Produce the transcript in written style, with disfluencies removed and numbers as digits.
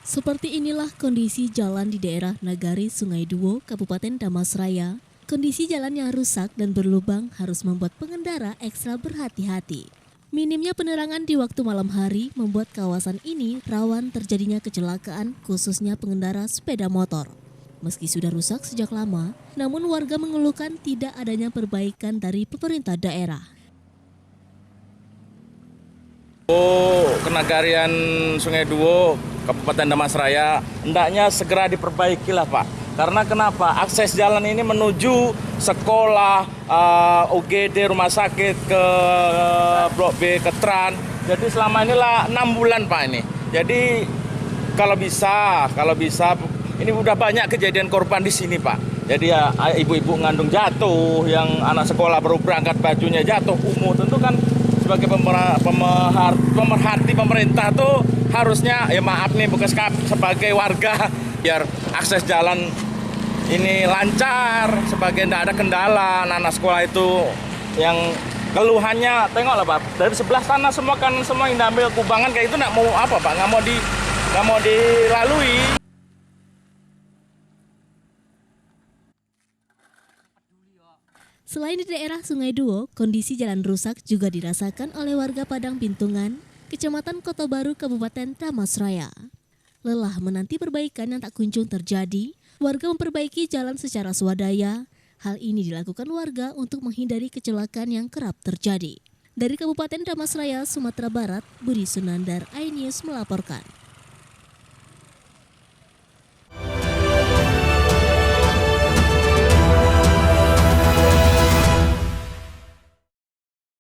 Seperti inilah kondisi jalan di daerah Nagari Sungai Duo, Kabupaten Damasraya. Kondisi jalan yang rusak dan berlubang harus membuat pengendara ekstra berhati-hati. Minimnya penerangan di waktu malam hari membuat kawasan ini rawan terjadinya kecelakaan, khususnya pengendara sepeda motor. Meski sudah rusak sejak lama, namun warga mengeluhkan tidak adanya perbaikan dari pemerintah daerah. Kenagarian Sungai Duo, Kabupaten Damasraya, hendaknya segera diperbaiki lah Pak. Karena kenapa? Akses jalan ini menuju sekolah, UGD, rumah sakit, ke Blok B, ke Tran. Jadi selama inilah 6 bulan Pak ini. Jadi kalau bisa, ini udah banyak kejadian korban di sini Pak. Jadi ya ibu-ibu ngandung jatuh, yang anak sekolah baru berangkat bajunya jatuh, kumuh. Tentu kan sebagai pemerhati pemerintah tuh harusnya, ya maaf nih bukan sebagai warga, biar akses jalan ini lancar, sebagai tidak ada kendala. Anak sekolah itu yang keluhannya, tengoklah Pak, dari sebelah sana semua yang diambil kubangan kayak itu nggak mau apa Pak, nggak mau dilalui. Selain di daerah Sungai Duo, kondisi jalan rusak juga dirasakan oleh warga Padang Bintungan, Kecamatan Kota Baru, Kabupaten Damasraya. Lelah menanti perbaikan yang tak kunjung terjadi, warga memperbaiki jalan secara swadaya. Hal ini dilakukan warga untuk menghindari kecelakaan yang kerap terjadi. Dari Kabupaten Damasraya, Sumatera Barat, Budi Sunandar, iNews melaporkan.